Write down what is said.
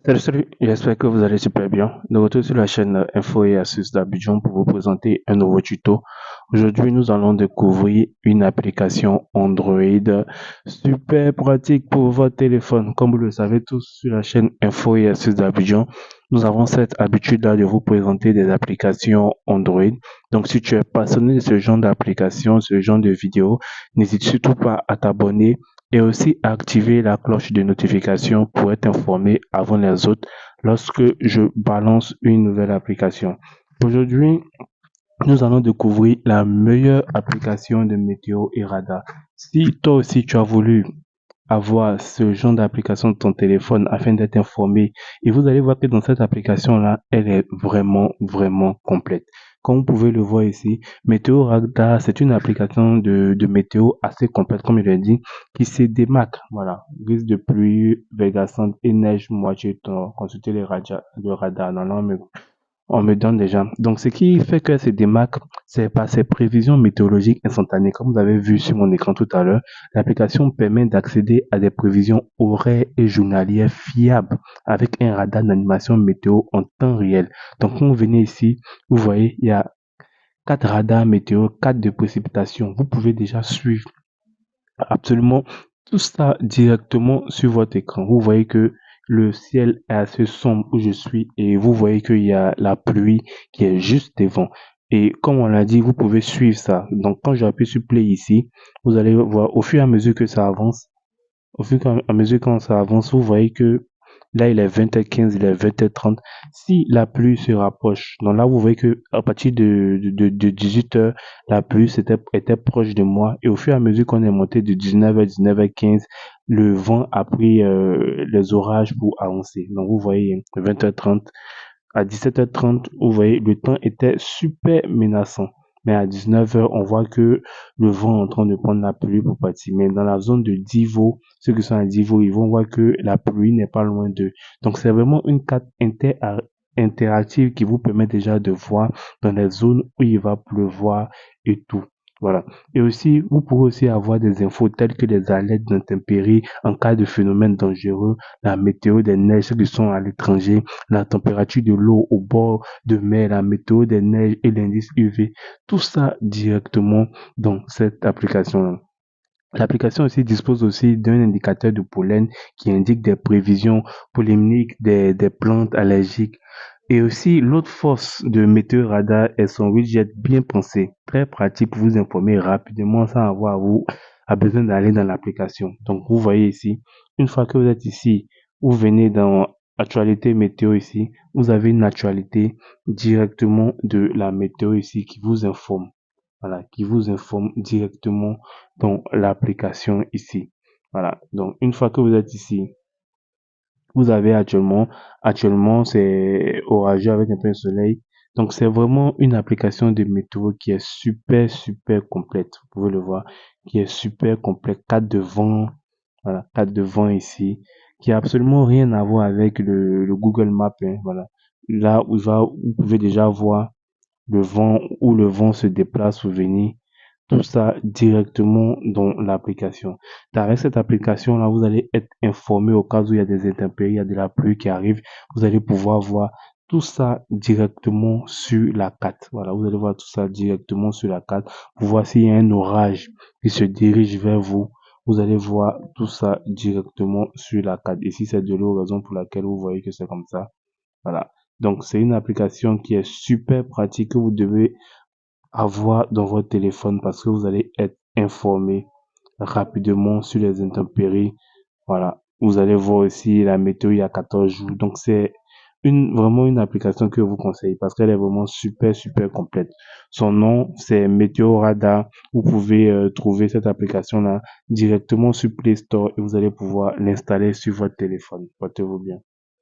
Salut, j'espère que vous allez super bien. De retour sur la chaîne Info et Astuces d'Abidjan pour vous présenter un nouveau tuto. Aujourd'hui, nous allons découvrir une application Android super pratique pour votre téléphone. Comme vous le savez tous sur la chaîne Info et Astuces d'Abidjan, nous avons cette habitude-là de vous présenter des applications Android. Donc, si tu es passionné de ce genre d'application, ce genre de vidéos, n'hésite surtout pas à t'abonner et aussi activer la cloche de notification pour être informé avant les autres lorsque je balance une nouvelle application. Aujourd'hui, nous allons découvrir la meilleure application de météo et radar. Si toi aussi tu as voulu avoir ce genre d'application de ton téléphone afin d'être informé. Et vous allez voir que dans cette application-là, elle est vraiment complète. Comme vous pouvez le voir ici, Météo Radar, c'est une application de météo assez complète, comme je l'ai dit, qui se démarque. Voilà. Risque de pluie verglaçante et neige moitié temps. Consultez le radar. Non, non, mais on me donne déjà. Donc, ce qui fait que se démarque, c'est par ces prévisions météorologiques instantanées. Comme vous avez vu sur mon écran tout à l'heure, l'application permet d'accéder à des prévisions horaires et journalières fiables avec un radar d'animation météo en temps réel. Donc, quand vous venez ici, vous voyez, il y a 4 radars météo, 4 de précipitation. Vous pouvez déjà suivre absolument tout ça directement sur votre écran. Vous voyez que le ciel est assez sombre où je suis et vous voyez qu'il y a la pluie qui est juste devant. Et comme on l'a dit, vous pouvez suivre ça. Donc quand j'appuie sur play ici, vous allez voir au fur et à mesure que ça avance, au fur et à mesure que ça avance, vous voyez que là, il est 20h15, il est 20h30. Si la pluie se rapproche, donc là, vous voyez que à partir de 18h, la pluie était proche de moi. Et au fur et à mesure qu'on est monté de 19h, 19h15, le vent a pris les orages pour avancer. Donc, vous voyez, 20h30, à 17h30, vous voyez, le temps était super menaçant. Mais à 19h, on voit que le vent est en train de prendre la pluie pour partir. Mais dans la zone de Divo, ceux qui sont à Divo, ils vont voir que la pluie n'est pas loin d'eux. Donc, c'est vraiment une carte interactive qui vous permet déjà de voir dans les zones où il va pleuvoir et tout. Voilà. Et aussi, vous pourrez aussi avoir des infos telles que des alertes d'intempéries en cas de phénomène dangereux, la météo des neiges qui sont à l'étranger, la température de l'eau au bord de mer, la météo des neiges et l'indice UV. Tout ça directement dans cette application-là. L'application aussi dispose aussi d'un indicateur de pollen qui indique des prévisions polliniques des plantes allergiques. Et aussi, l'autre force de Météo Radar est son widget bien pensé, très pratique pour vous informer rapidement sans avoir à besoin d'aller dans l'application. Donc, vous voyez ici, une fois que vous êtes ici, vous venez dans Actualité météo ici, vous avez une actualité directement de la météo ici qui vous informe. Voilà, qui vous informe directement dans l'application ici. Voilà, donc une fois que vous êtes ici, vous avez actuellement c'est orageux avec un peu de soleil. Donc c'est vraiment une application de météo qui est super complète. Vous pouvez le voir, qui est super complète. Carte de vent, voilà, carte de vent ici, qui a absolument rien à voir avec le Google Maps, hein, voilà. Là où vous pouvez déjà voir le vent, où le vent se déplace ou venir, tout ça directement dans l'application. Avec cette application-là, vous allez être informé au cas où il y a des intempéries, il y a de la pluie qui arrive. Vous allez pouvoir voir tout ça directement sur la carte. Voilà, vous allez voir tout ça directement sur la carte pour voir s'il y a un orage qui se dirige vers vous. Vous allez voir tout ça directement sur la carte. Ici, c'est de l'eau, raison pour laquelle vous voyez que c'est comme ça. Voilà. Donc, c'est une application qui est super pratique que vous devez avoir dans votre téléphone parce que vous allez être informé rapidement sur les intempéries. Voilà. Vous allez voir aussi la météo il y a 14 jours. Donc, c'est vraiment une application que je vous conseille parce qu'elle est vraiment super complète. Son nom, c'est Météo Radar. Vous pouvez trouver cette application-là directement sur Play Store et vous allez pouvoir l'installer sur votre téléphone. Portez-vous bien.